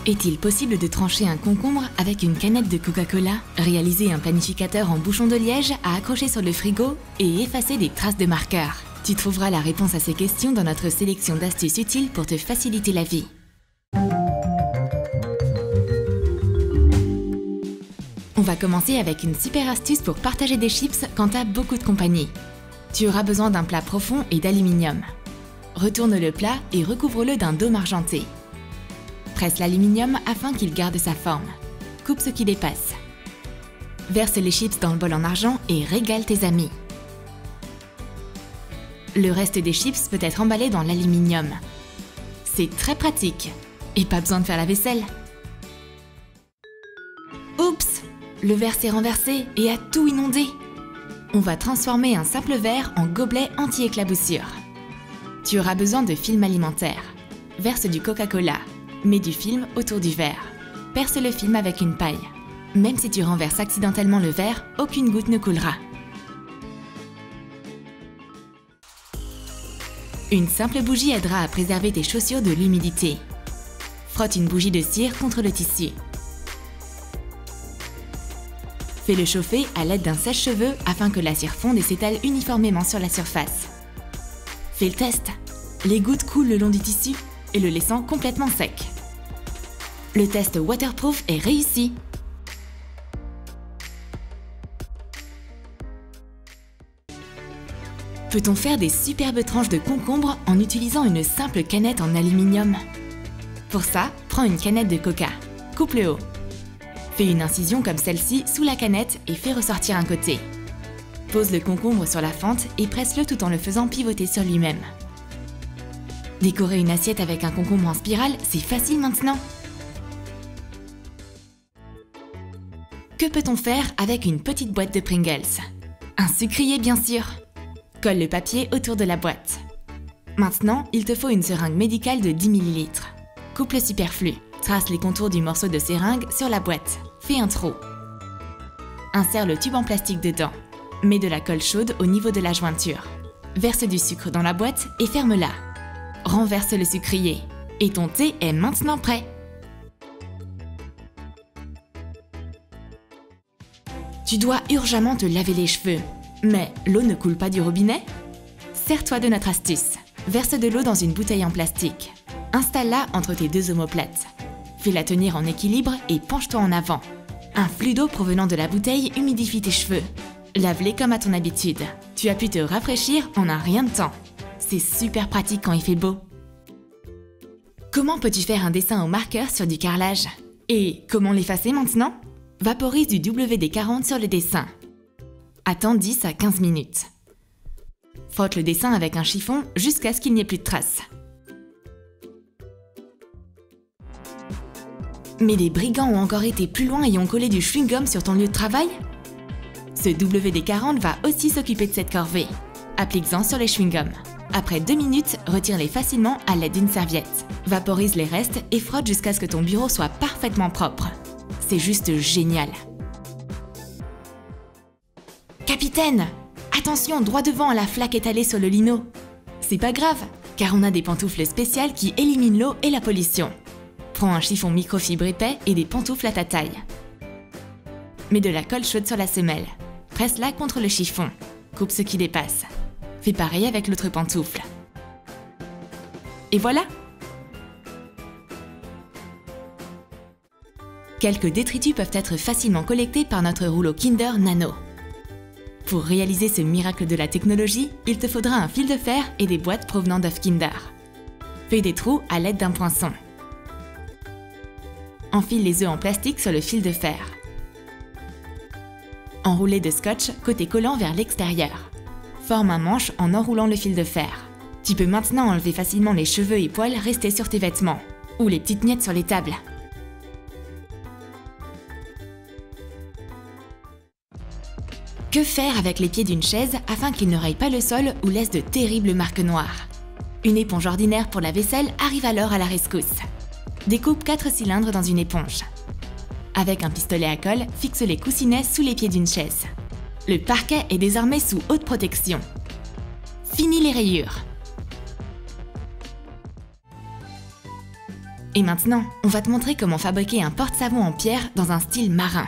Est-il possible de trancher un concombre avec une canette de Coca-Cola, réaliser un planificateur en bouchon de liège à accrocher sur le frigo et effacer des traces de marqueurs? Tu trouveras la réponse à ces questions dans notre sélection d'astuces utiles pour te faciliter la vie. On va commencer avec une super astuce pour partager des chips quand tu as beaucoup de compagnie. Tu auras besoin d'un plat profond et d'aluminium. Retourne le plat et recouvre-le d'un dôme argenté. Presse l'aluminium afin qu'il garde sa forme. Coupe ce qui dépasse. Verse les chips dans le bol en argent et régale tes amis. Le reste des chips peut être emballé dans l'aluminium. C'est très pratique. Et pas besoin de faire la vaisselle. Oups! Le verre s'est renversé et a tout inondé. On va transformer un simple verre en gobelet anti-éclaboussure. Tu auras besoin de film alimentaire. Verse du Coca-Cola. Mets du film autour du verre. Perce le film avec une paille. Même si tu renverses accidentellement le verre, aucune goutte ne coulera. Une simple bougie aidera à préserver tes chaussures de l'humidité. Frotte une bougie de cire contre le tissu. Fais-le chauffer à l'aide d'un sèche-cheveux afin que la cire fonde et s'étale uniformément sur la surface. Fais le test. Les gouttes coulent le long du tissu et le laissant complètement sec. Le test waterproof est réussi. Peut-on faire des superbes tranches de concombre en utilisant une simple canette en aluminium? Pour ça, prends une canette de coca, coupe le haut. Fais une incision comme celle-ci sous la canette et fais ressortir un côté. Pose le concombre sur la fente et presse-le tout en le faisant pivoter sur lui-même. Décorer une assiette avec un concombre en spirale, c'est facile maintenant. Que peut-on faire avec une petite boîte de Pringles? Un sucrier bien sûr. Colle le papier autour de la boîte. Maintenant, il te faut une seringue médicale de 10 ml. Coupe le superflu. Trace les contours du morceau de seringue sur la boîte. Fais un trou. Insère le tube en plastique dedans. Mets de la colle chaude au niveau de la jointure. Verse du sucre dans la boîte et ferme-la. Renverse le sucrier. Et ton thé est maintenant prêt. Tu dois urgemment te laver les cheveux. Mais l'eau ne coule pas du robinet? Sers-toi de notre astuce. Verse de l'eau dans une bouteille en plastique. Installe-la entre tes deux omoplates. Fais-la tenir en équilibre et penche-toi en avant. Un flux d'eau provenant de la bouteille humidifie tes cheveux. Lave-les comme à ton habitude. Tu as pu te rafraîchir en un rien de temps. C'est super pratique quand il fait beau. Comment peux-tu faire un dessin au marqueur sur du carrelage? Et comment l'effacer maintenant? Vaporise du WD-40 sur le dessin. Attends 10 à 15 minutes. Frotte le dessin avec un chiffon jusqu'à ce qu'il n'y ait plus de traces. Mais les brigands ont encore été plus loin et ont collé du chewing-gum sur ton lieu de travail? Ce WD-40 va aussi s'occuper de cette corvée. Applique-en sur les chewing-gums. Après 2 minutes, retire-les facilement à l'aide d'une serviette. Vaporise les restes et frotte jusqu'à ce que ton bureau soit parfaitement propre. C'est juste génial. Capitaine! Attention, droit devant, la flaque est allée sur le lino. C'est pas grave, car on a des pantoufles spéciales qui éliminent l'eau et la pollution. Prends un chiffon microfibre épais et des pantoufles à ta taille. Mets de la colle chaude sur la semelle. Presse-la contre le chiffon. Coupe ce qui dépasse. Fais pareil avec l'autre pantoufle. Et voilà! Quelques détritus peuvent être facilement collectés par notre rouleau Kinder Nano. Pour réaliser ce miracle de la technologie, il te faudra un fil de fer et des boîtes provenant d'œufs Kinder. Fais des trous à l'aide d'un poinçon. Enfile les œufs en plastique sur le fil de fer. Enroulez de scotch côté collant vers l'extérieur. Forme un manche en enroulant le fil de fer. Tu peux maintenant enlever facilement les cheveux et poils restés sur tes vêtements, ou les petites miettes sur les tables. Que faire avec les pieds d'une chaise afin qu'ils ne rayent pas le sol ou laissent de terribles marques noires? Une éponge ordinaire pour la vaisselle arrive alors à la rescousse. Découpe 4 cylindres dans une éponge. Avec un pistolet à colle, fixe les coussinets sous les pieds d'une chaise. Le parquet est désormais sous haute protection. Fini les rayures. Et maintenant, on va te montrer comment fabriquer un porte-savon en pierre dans un style marin.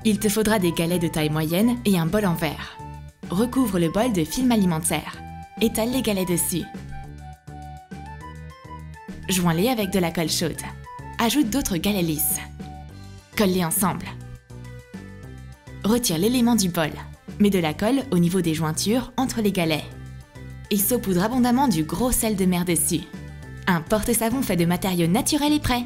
Il te faudra des galets de taille moyenne et un bol en verre. Recouvre le bol de film alimentaire. Étale les galets dessus. Joins-les avec de la colle chaude. Ajoute d'autres galets lisses. Colle-les ensemble. Retire l'élément du bol. Mets de la colle au niveau des jointures entre les galets. Et saupoudre abondamment du gros sel de mer dessus. Un porte-savon fait de matériaux naturels est prêt.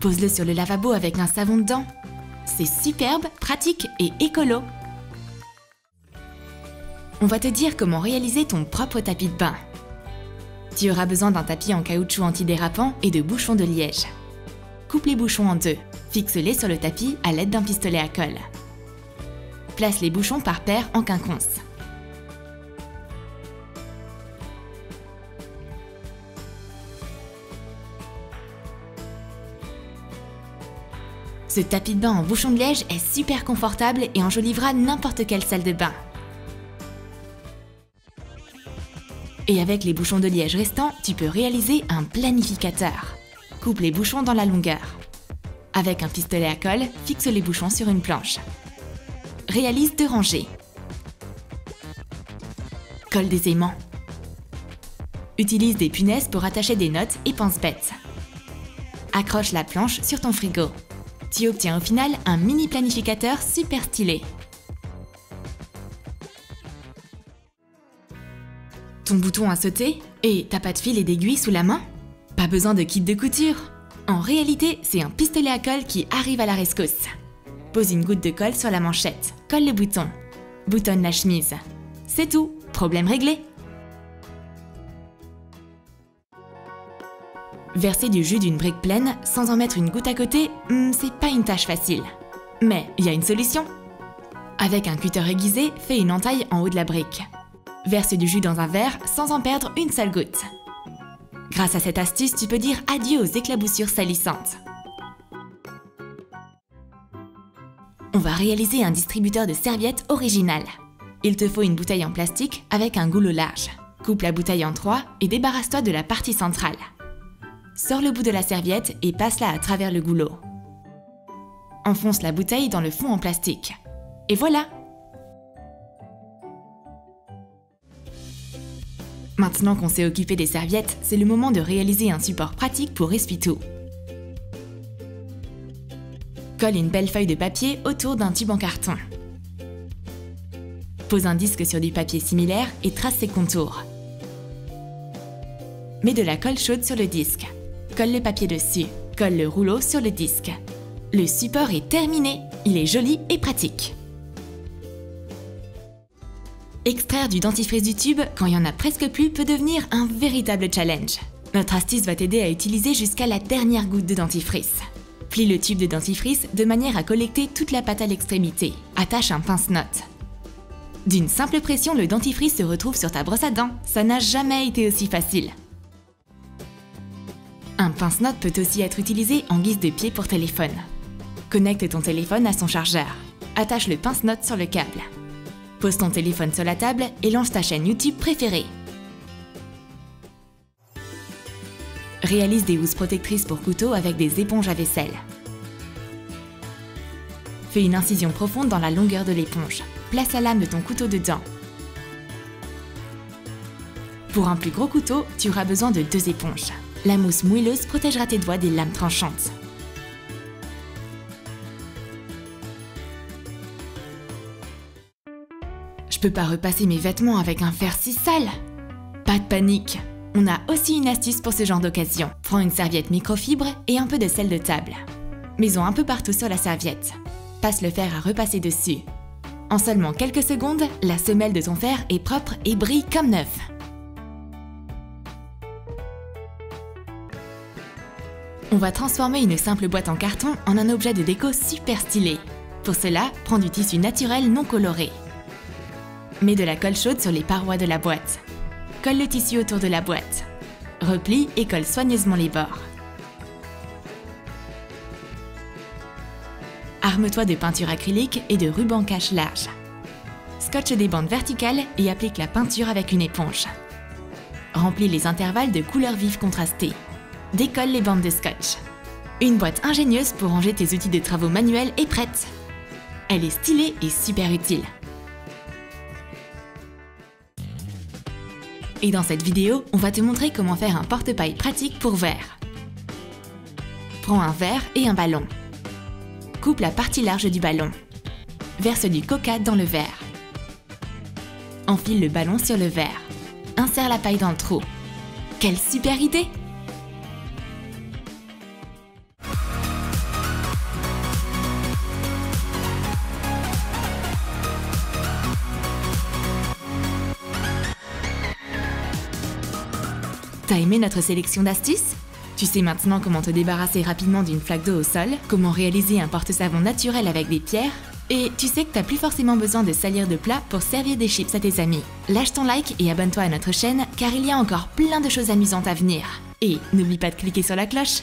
Pose-le sur le lavabo avec un savon dedans. C'est superbe, pratique et écolo. On va te dire comment réaliser ton propre tapis de bain. Tu auras besoin d'un tapis en caoutchouc antidérapant et de bouchons de liège. Coupe les bouchons en deux. Fixe-les sur le tapis à l'aide d'un pistolet à colle. Place les bouchons par paire en quinconce. Ce tapis de bain en bouchon de liège est super confortable et enjolivera n'importe quelle salle de bain. Et avec les bouchons de liège restants, tu peux réaliser un planificateur. Coupe les bouchons dans la longueur. Avec un pistolet à colle, fixe les bouchons sur une planche. Réalise 2 rangées. Colle des aimants. Utilise des punaises pour attacher des notes et pense-bêtes. Accroche la planche sur ton frigo. Tu obtiens au final un mini planificateur super stylé. Ton bouton a sauté et t'as pas de fil et d'aiguille sous la main? Pas besoin de kit de couture. En réalité, c'est un pistolet à colle qui arrive à la rescousse. Pose une goutte de colle sur la manchette, colle le bouton, boutonne la chemise. C'est tout, problème réglé. Verser du jus d'une brique pleine sans en mettre une goutte à côté, c'est pas une tâche facile. Mais il y a une solution. Avec un cutter aiguisé, fais une entaille en haut de la brique. Verse du jus dans un verre sans en perdre une seule goutte. Grâce à cette astuce, tu peux dire adieu aux éclaboussures salissantes. On va réaliser un distributeur de serviettes original. Il te faut une bouteille en plastique avec un goulot large. Coupe la bouteille en 3 et débarrasse-toi de la partie centrale. Sors le bout de la serviette et passe-la à travers le goulot. Enfonce la bouteille dans le fond en plastique. Et voilà! Maintenant qu'on s'est occupé des serviettes, c'est le moment de réaliser un support pratique pour essuie-tout. Colle une belle feuille de papier autour d'un tube en carton. Pose un disque sur du papier similaire et trace ses contours. Mets de la colle chaude sur le disque. Colle le papier dessus. Colle le rouleau sur le disque. Le support est terminé. Il est joli et pratique. Extraire du dentifrice du tube quand il n'y en a presque plus peut devenir un véritable challenge. Notre astuce va t'aider à utiliser jusqu'à la dernière goutte de dentifrice. Plie le tube de dentifrice de manière à collecter toute la pâte à l'extrémité. Attache un pince-notes. D'une simple pression, le dentifrice se retrouve sur ta brosse à dents. Ça n'a jamais été aussi facile. Un pince-notes peut aussi être utilisé en guise de pied pour téléphone. Connecte ton téléphone à son chargeur. Attache le pince-notes sur le câble. Pose ton téléphone sur la table et lance ta chaîne YouTube préférée. Réalise des housses protectrices pour couteaux avec des éponges à vaisselle. Fais une incision profonde dans la longueur de l'éponge. Place la lame de ton couteau dedans. Pour un plus gros couteau, tu auras besoin de 2 éponges. La mousse moelleuse protégera tes doigts des lames tranchantes. Je peux pas repasser mes vêtements avec un fer si sale. Pas de panique. On a aussi une astuce pour ce genre d'occasion. Prends une serviette microfibre et un peu de sel de table. Mets-en un peu partout sur la serviette. Passe le fer à repasser dessus. En seulement quelques secondes, la semelle de ton fer est propre et brille comme neuf. On va transformer une simple boîte en carton en un objet de déco super stylé. Pour cela, prends du tissu naturel non coloré. Mets de la colle chaude sur les parois de la boîte. Colle le tissu autour de la boîte. Replie et colle soigneusement les bords. Arme-toi de peinture acrylique et de ruban cache large. Scotche des bandes verticales et applique la peinture avec une éponge. Remplis les intervalles de couleurs vives contrastées. Décolle les bandes de scotch. Une boîte ingénieuse pour ranger tes outils de travaux manuels est prête. Elle est stylée et super utile. Et dans cette vidéo, on va te montrer comment faire un porte-paille pratique pour verre. Prends un verre et un ballon. Coupe la partie large du ballon. Verse du coca dans le verre. Enfile le ballon sur le verre. Insère la paille dans le trou. Quelle super idée! T'as aimé notre sélection d'astuces? Tu sais maintenant comment te débarrasser rapidement d'une flaque d'eau au sol, comment réaliser un porte-savon naturel avec des pierres, et tu sais que t'as plus forcément besoin de salir de plats pour servir des chips à tes amis. Lâche ton like et abonne-toi à notre chaîne car il y a encore plein de choses amusantes à venir. Et n'oublie pas de cliquer sur la cloche.